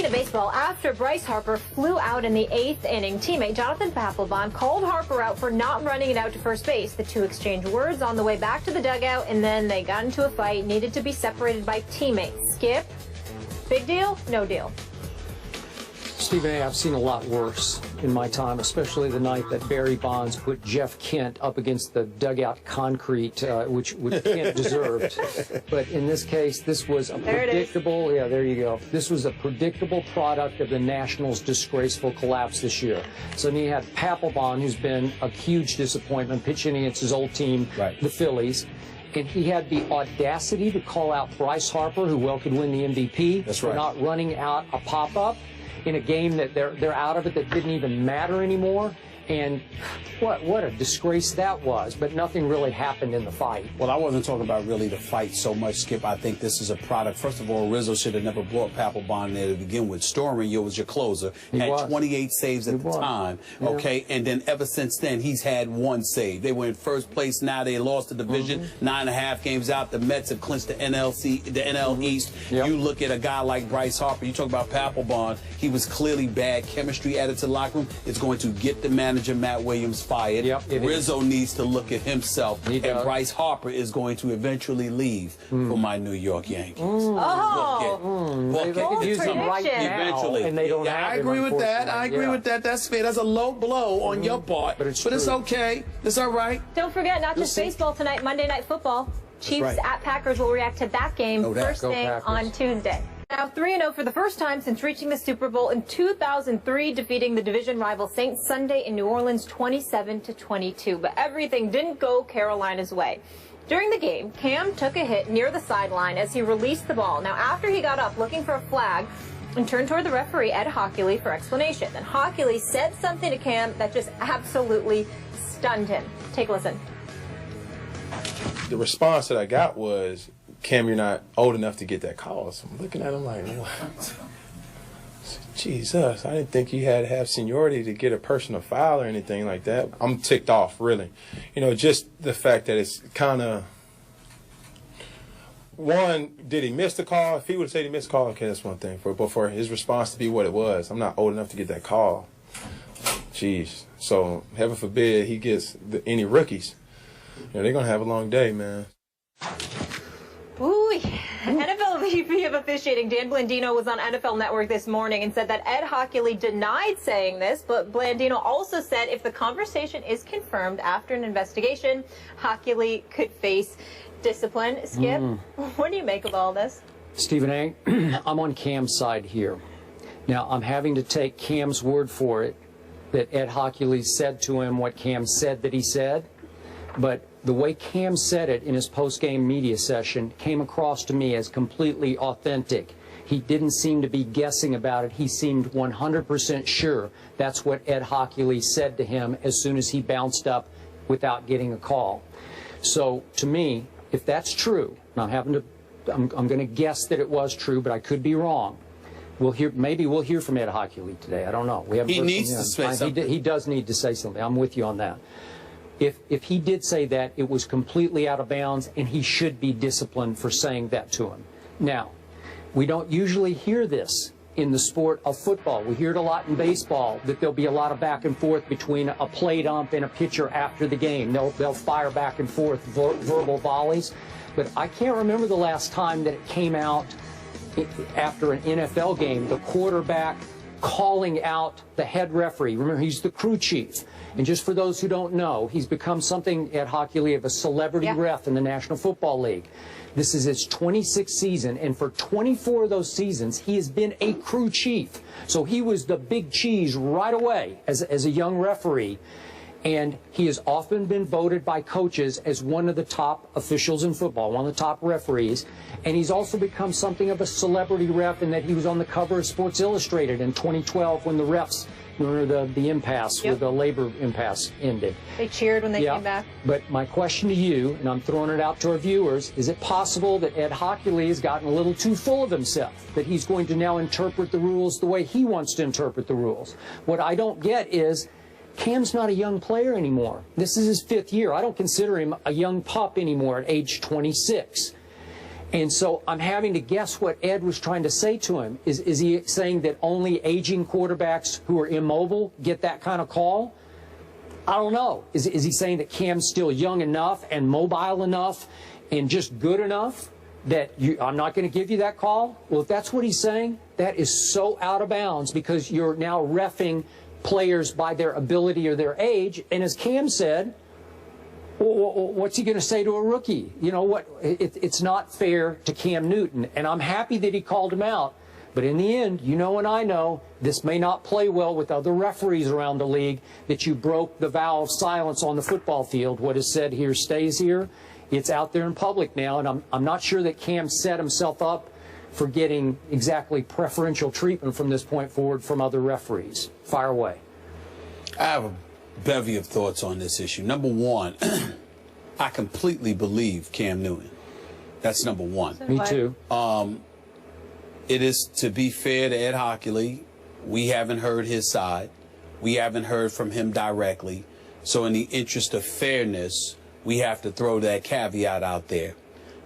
Speaking of baseball, after Bryce Harper flew out in the 8th inning, teammate Jonathan Papelb called Harper out for not running it out to first base. The two exchanged words on the way back to the dugout, and then they got into a fight, needed to be separated by teammates. Skip, big deal? No deal. Stephen A., I've seen a lot worse in my time, especially the night that Barry Bonds put Jeff Kent up against the dugout concrete, which Kent deserved. But in this case, this was a predictable, yeah, there you go. This was a predictable product of the Nationals' disgraceful collapse this year. So then you had Papelb, who's been a huge disappointment, pitching against his old team, the Phillies. And he had the audacity to call out Bryce Harper, who well could win the MVP, for not running out a pop-up in a game that they're out of it, that didn't even matter anymore. And what a disgrace that was, but nothing really happened in the fight. Well, I wasn't talking about really the fight so much, Skip. I think this is a product. First of all, Rizzo should have never brought Papelb there to begin with. Storing was your closer. He had 28 saves at the time, okay? And then ever since then, he's had one save. They were in first place. Now they lost the division, 9.5 games out. The Mets have clinched the NL East. You look at a guy like Bryce Harper. You talk about Papelb. He was clearly bad chemistry added to the locker room. It's going to get the manager Matt Williams fired. Rizzo needs to look at himself, and Bryce Harper is going to eventually leave for my New York Yankees. They could use him right now, eventually. And they don't have I agree with that. I agree with that. That's fair. That's a low blow on your part, but it's okay. It's all right. Don't forget, not just baseball tonight, Monday Night Football. Chiefs at Packers will react to that game first thing on Tuesday. Now 3-0 for the first time since reaching the Super Bowl in 2003, defeating the division rival Saints Sunday in New Orleans 27-22. But everything didn't go Carolina's way. During the game, Cam took a hit near the sideline as he released the ball. Now after he got up looking for a flag and turned toward the referee, Ed Hockley, for explanation. Then Hockley said something to Cam that just absolutely stunned him. Take a listen. The response that I got was, Cam, you're not old enough to get that call. So I'm looking at him like, what? Jesus, I didn't think you had to have seniority to get a personal foul or anything like that. I'm ticked off, really. You know, just the fact that it's kind of, one, did he miss the call? If he would have said he missed the call, okay, that's one thing. But for his response to be what it was, I'm not old enough to get that call. Jeez. So heaven forbid he gets any rookies. You know, they're going to have a long day, man. Ooh, NFL VP of officiating Dan Blandino was on NFL Network this morning and said that Ed Hockley denied saying this, but Blandino also said if the conversation is confirmed after an investigation, Hockley could face discipline. Skip, what do you make of all this? Stephen A., I'm on Cam's side here. Now, I'm having to take Cam's word for it that Ed Hockley said to him what Cam said that he said, but the way Cam said it in his post-game media session came across to me as completely authentic. He didn't seem to be guessing about it. He seemed 100% sure that's what Ed Hockley said to him as soon as he bounced up without getting a call. So to me, if that's true, and I'm going to guess that it was true, but I could be wrong. Maybe we'll hear from Ed Hockley today. I don't know. He needs to say something. He does need to say something. I'm with you on that. If he did say that, it was completely out of bounds, and he should be disciplined for saying that to him. Now, we don't usually hear this in the sport of football. We hear it a lot in baseball, that there'll be a lot of back and forth between a plate ump and a pitcher after the game. They'll fire back and forth verbal volleys. But I can't remember the last time that it came out after an NFL game, the quarterback calling out the head referee. Remember, he's the crew chief. And just for those who don't know, he's become something at Hockley of a celebrity ref in the National Football League. This is his 26th season, and for 24 of those seasons, he has been a crew chief. So he was the big cheese right away as a young referee. And he has often been voted by coaches as one of the top officials in football, one of the top referees. And he's also become something of a celebrity ref in that he was on the cover of Sports Illustrated in 2012 when the refs, remember the impasse, with the labor impasse ended. They cheered when they came back. But my question to you, and I'm throwing it out to our viewers, is it possible that Ed Hockley has gotten a little too full of himself, that he's going to now interpret the rules the way he wants to interpret the rules? What I don't get is, Cam's not a young player anymore. This is his 5th year. I don't consider him a young pup anymore at age 26. And so I'm having to guess what Ed was trying to say to him. Is he saying that only aging quarterbacks who are immobile get that kind of call? I don't know. Is he saying that Cam's still young enough and mobile enough and just good enough that I'm not going to give you that call? Well, if that's what he's saying, that is so out of bounds, because you're now reffing players by their ability or their age. And as Cam said, what's he going to say to a rookie? You know what? It's not fair to Cam Newton. And I'm happy that he called him out. But in the end, you know and I know, this may not play well with other referees around the league, that you broke the vow of silence on the football field. What is said here stays here. It's out there in public now, and I'm not sure that Cam set himself up for getting exactly preferential treatment from this point forward from other referees. Fire away. I have a bevy of thoughts on this issue. Number one, I completely believe Cam Newton. That's number one. Me too. It is, to be fair to Ed Hockley, we haven't heard his side. We haven't heard from him directly. So in the interest of fairness, we have to throw that caveat out there.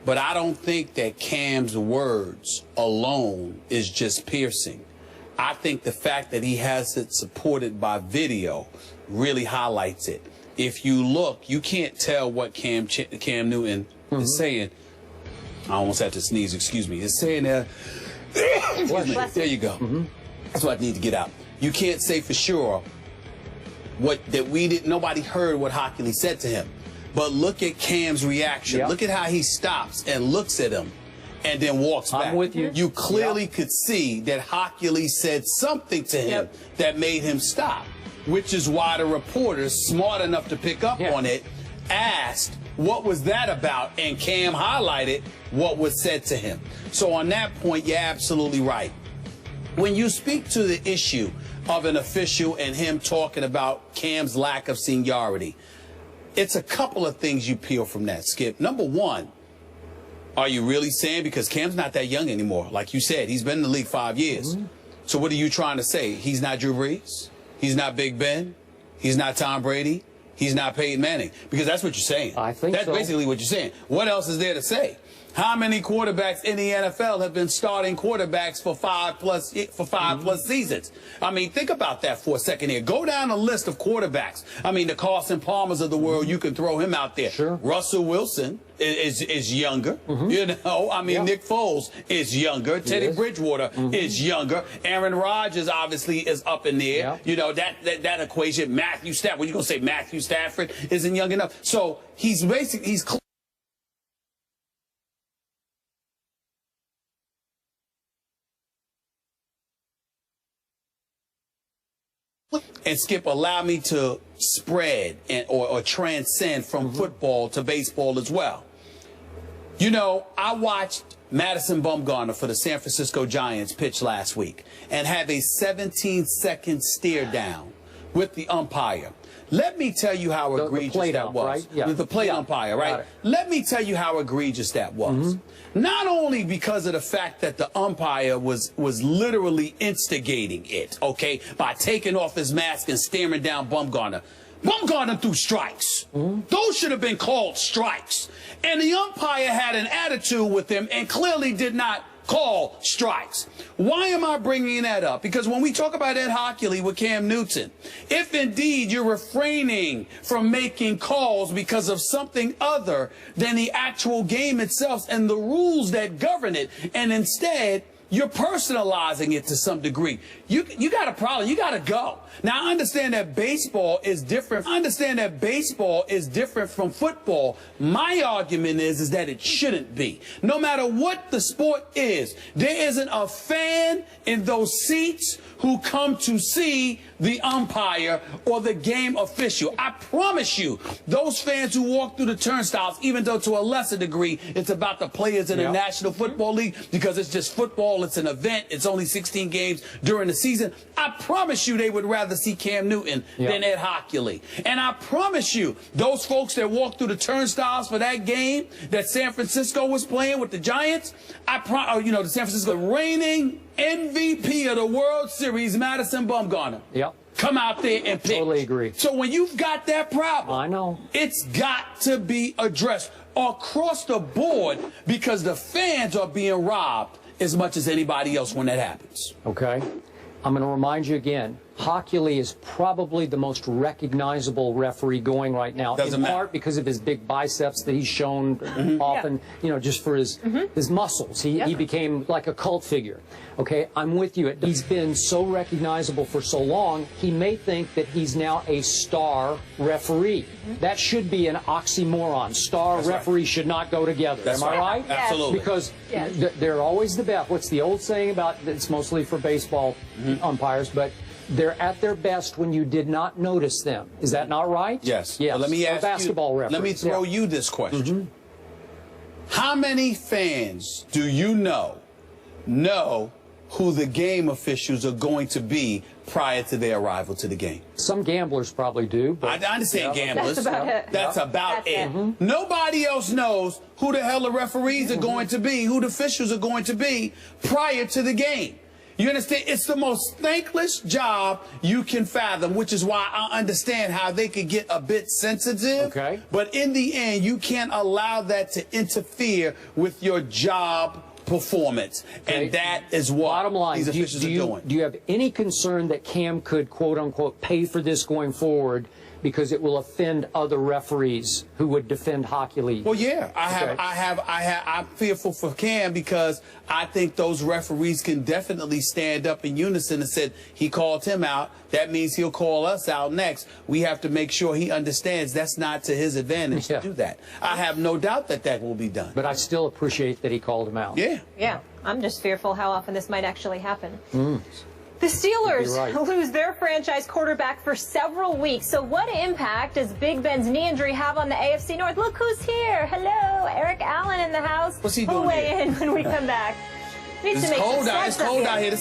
But I don't think that Cam's words alone is just piercing. I think the fact that he has it supported by video really highlights it. If you look, you can't tell what Cam Newton is saying. I almost had to sneeze, excuse me. It's saying that, there you go. That's what I need to get out. You can't say for sure nobody heard what Hockley said to him. But look at Cam's reaction. Look at how he stops and looks at him and then walks back. I'm with you. You clearly could see that Hockley said something to him that made him stop, which is why the reporters, smart enough to pick up on it, asked, what was that about? And Cam highlighted what was said to him. So on that point, you're absolutely right. When you speak to the issue of an official and him talking about Cam's lack of seniority, it's a couple of things you peel from that, Skip. Number one, are you really saying, because Cam's not that young anymore, like you said, he's been in the league 5 years. So what are you trying to say? He's not Drew Brees? He's not Big Ben? He's not Tom Brady? He's not Peyton Manning? Because that's what you're saying. I think that's basically what you're saying. What else is there to say? How many quarterbacks in the NFL have been starting quarterbacks for five plus seasons? I mean, think about that for a second here. Go down a list of quarterbacks. I mean, the Carson Palmers of the world, you can throw him out there. Sure. Russell Wilson is younger. You know, I mean, Nick Foles is younger. Teddy Bridgewater is younger. Aaron Rodgers obviously is up in there. You know, that equation. Matthew Stafford. What you gonna say? Matthew Stafford isn't young enough. So he's And Skip, allow me to spread or transcend from football to baseball as well. You know, I watched Madison Bumgarner for the San Francisco Giants pitch last week and have a 17-second stare down with the umpire. Let me tell you how egregious that was. Right? The plate umpire, right? Let me tell you how egregious that was. Not only because of the fact that the umpire was literally instigating it, okay, by taking off his mask and staring down Bumgarner. Bumgarner threw strikes. Those should have been called strikes. And the umpire had an attitude with him and clearly did not call strikes. Why am I bringing that up? Because when we talk about Ed Hockley with Cam Newton, if indeed you're refraining from making calls because of something other than the actual game itself and the rules that govern it, and instead you're personalizing it to some degree, you got a problem. You got to go. Now, I understand that baseball is different. I understand that baseball is different from football. My argument is that it shouldn't be. No matter what the sport is, there isn't a fan in those seats who come to see the umpire or the game official. I promise you, those fans who walk through the turnstiles, even though to a lesser degree it's about the players in the National Football League, because it's just football, it's an event, it's only 16 games during the season, I promise you they would rather see Cam Newton than Ed Hockley. And I promise you, those folks that walked through the turnstiles for that game that San Francisco was playing with the Giants, the San Francisco reigning MVP of the World Series, Madison Bumgarner. Come out there and pitch. Totally agree. So when you've got that problem, I know, it's got to be addressed. across the board because the fans are being robbed as much as anybody else when that happens. Okay. I'm going to remind you again, Hochuli is probably the most recognizable referee going right now, in part because of his big biceps that he's shown often, you know, just for his muscles. He became like a cult figure. Okay, I'm with you. He's been so recognizable for so long, he may think that he's now a star referee. That should be an oxymoron. Star referee should not go together. Am I right? Absolutely. Because they're always the best. What's the old saying about, it's mostly for baseball umpires, but they're at their best when you did not notice them. Is that not right? Yes. Yes. Well, let me ask basketball you, referees. let me throw you this question. How many fans do you know who the game officials are going to be prior to their arrival to the game? Some gamblers probably do. But I understand gamblers. That's about it. That's about it. Nobody else knows who the hell the referees are going to be, who the officials are going to be prior to the game. You understand? It's the most thankless job you can fathom, which is why I understand how they could get a bit sensitive. Okay. But in the end, you can't allow that to interfere with your job performance. Okay. And that is what bottom line, these officials are doing. Do you have any concern that Cam could, quote unquote, pay for this going forward because it will offend other referees who would defend hockey league? Well, yeah, I'm fearful for Cam because I think those referees can definitely stand up in unison and said he called him out. That means he'll call us out next. We have to make sure he understands that's not to his advantage to do that. I have no doubt that that will be done. But I still appreciate that he called him out. Yeah. Yeah, I'm just fearful how often this might actually happen. The Steelers lose their franchise quarterback for several weeks. So what impact does Big Ben's knee injury have on the AFC North? Look who's here. Hello, Eric Allen in the house. What's he doing? We'll weigh in when we come back. It's cold out here.